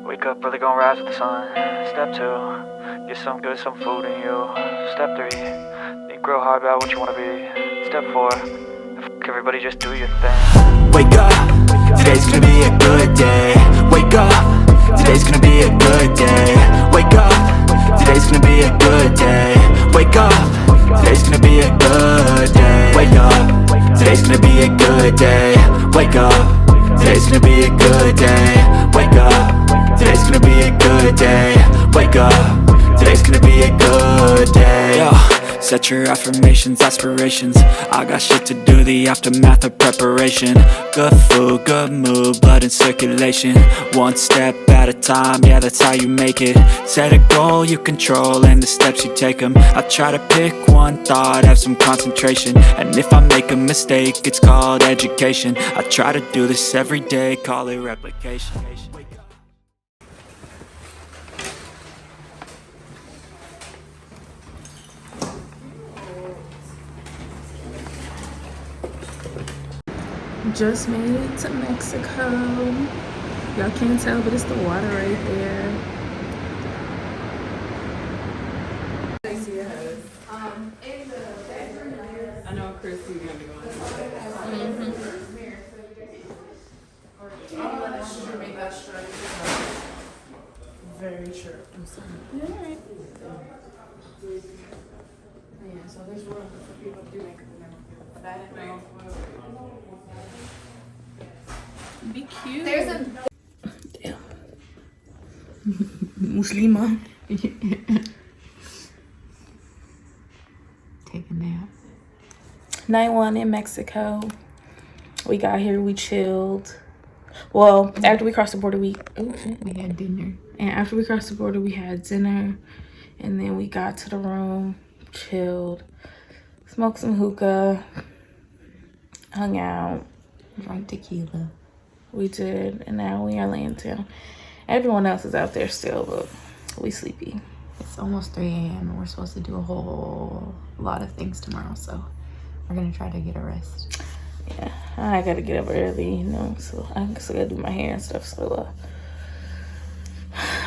Wake up, really gonna rise with the sun. Step 2, get some good, some food in you. Step 3, think real hard about what you wanna be. Step 4, everybody just do your thing. Wake up, today's gonna be a good day. Wake up, today's gonna be a good day. Wake up, today's gonna be a good day. Wake up, today's gonna be a good day. Wake up, today's gonna be a good day. Wake up, today's gonna be a good day. Wake up, today's gonna be a good day. Wake up, today's gonna be a good day. Yo, set your affirmations, aspirations. I got shit to do, the aftermath of preparation. Good food, good mood, blood in circulation. One step at a time, yeah, that's how you make it. Set a goal you control and the steps you take them. I try to pick one thought, have some concentration. And if I make a mistake, it's called education. I try to do this every day, call it replication. Just made it to Mexico. Y'all can't tell, but it's the water right there. I know Chris is gonna be going. Very true. I'm sorry. Alright. Yeah, so there's room for people to do makeup and everything. But I didn't know. Be cute. There's a Damn. Muslima. take a nap. Night 1 in Mexico. We got here, we chilled. Well, after we crossed the border, we had dinner. And after we crossed the border, we had dinner. And then we got to the room, chilled, smoked some hookah, hung out. Drank tequila. We did. And now we are laying down. Everyone else is out there still, but we sleepy. It's almost 3 a.m. and we're supposed to do a whole lot of things tomorrow, so we're gonna try to get a rest. Yeah, I gotta get up early, you know, so I still gotta do my hair and stuff. So,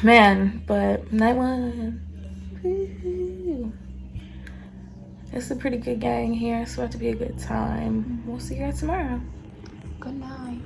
man, but night 1. Woo-hoo. It's a pretty good gang here. It's about to be a good time. We'll see you guys tomorrow. Good night.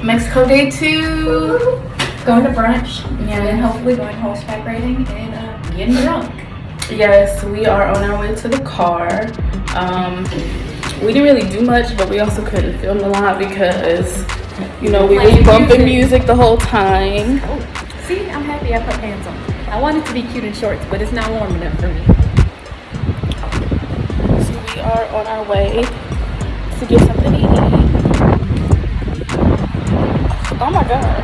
Mexico day 2. Going to brunch. Yeah, and hopefully going horseback riding and getting drunk. Yes, we are on our way to the car. We didn't really do much, but we also couldn't film a lot because, you know, we was bumping music the whole time. Oh, see, I'm happy I put pants on. I wanted to be cute in shorts, but it's not warm enough for me. So we are on our way to get something to eat. Oh my God.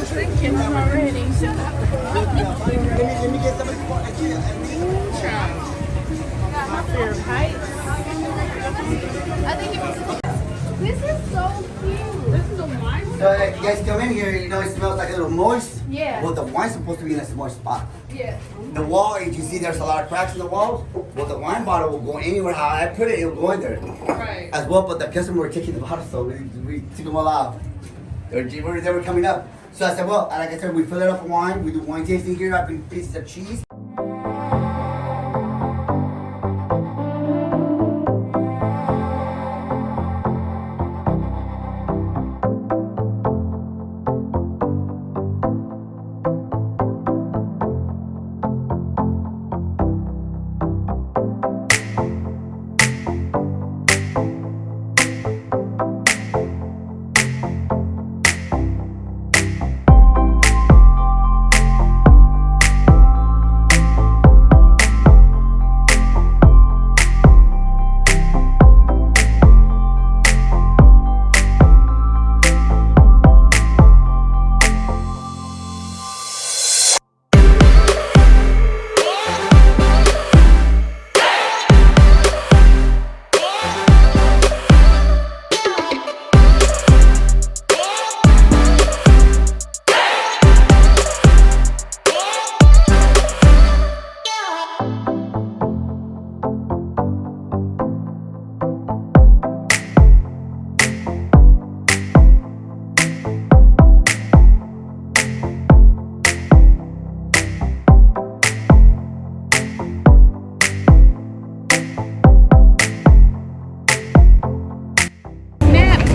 drinking already. Let me get some of My favorite heights. This is so cute. This is a wine. So if you guys come in here, you know it smells like a little moist. Yeah. Well, the wine's supposed to be in a moist spot. Yeah. The wall, if you see there's a lot of cracks in the walls, well, the wine bottle will go anywhere. How I put it, it will go in there. Right. As well, but the customer were taking the bottle, so we took them all out. They were coming up. So I said, well, like I said, we fill it up with wine. We do wine tasting here, up in pieces of cheese.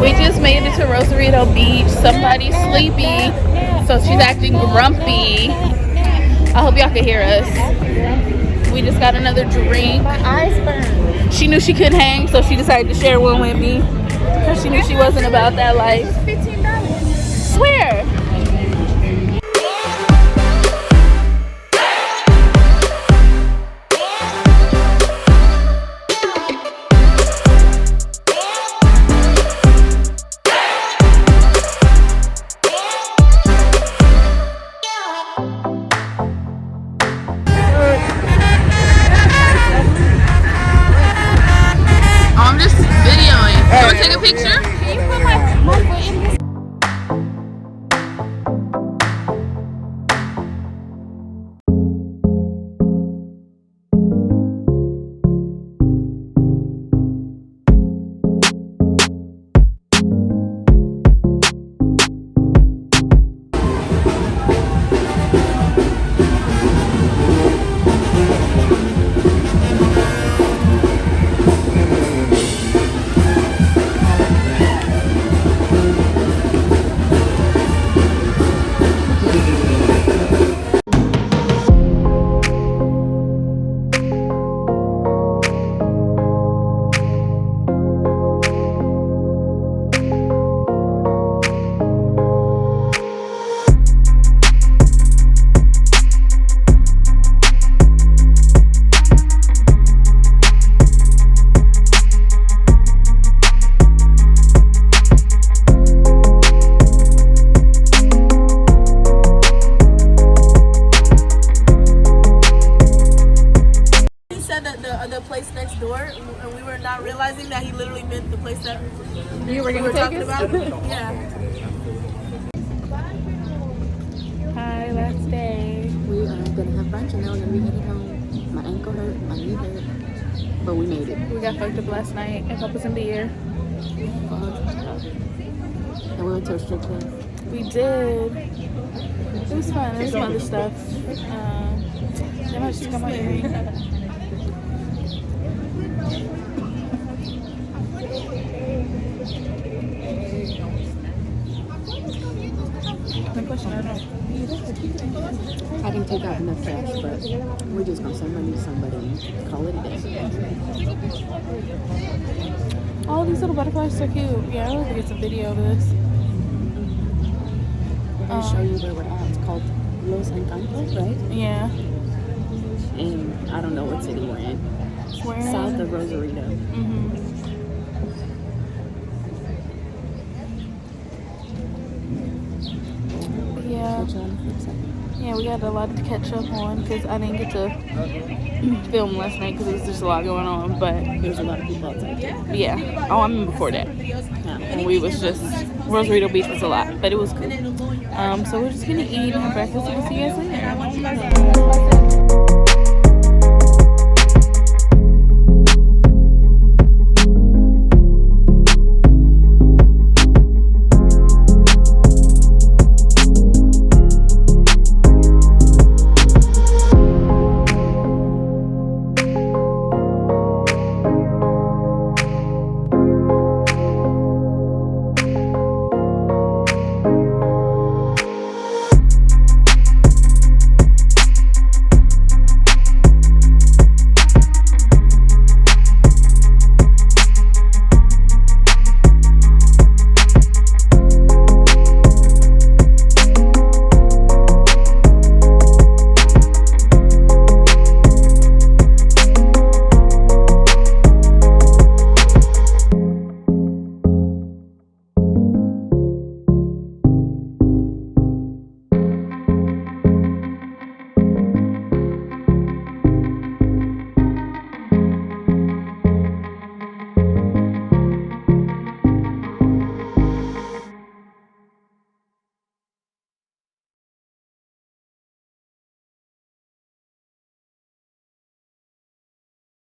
We just made it to Rosarito Beach. Somebody's sleepy, so she's acting grumpy. I hope y'all can hear us. We just got another drink. My eyes burn. She knew she couldn't hang, so she decided to share one with me because she knew she wasn't about that life. $15. Swear. I'm just videoing. You want to take a picture? Can you put my foot in this? The place next door, and we were not realizing that he literally meant the place that You were we gonna were take talking us? about. Yeah. Hi, last day. We are gonna have brunch and now we're gonna be headed home. My ankle hurt, my knee hurt, but we made it. We got fucked up last night and focused in beer. And we went to a strip club. We did. It was fun. There was some other stuff. They might just come out here. I didn't take out enough cash, but we're just gonna send money to somebody and call it a day. Oh, these little butterflies are so cute. Yeah, I would like to get some video of this. We're gonna show you where we're at. It's called Los Encantos, right? Yeah. And I don't know what city we're in. Where? South of Rosarito. Yeah, catch you on the flip side. Yeah, we got a lot to catch up on because I didn't get to film last night because there was just a lot going on. But There's a lot of people outside. yeah. Oh, I mean before that. When we was just Rosarito Beach was a lot, but it was cool. So we're just gonna eat and have breakfast and we'll see you guys later.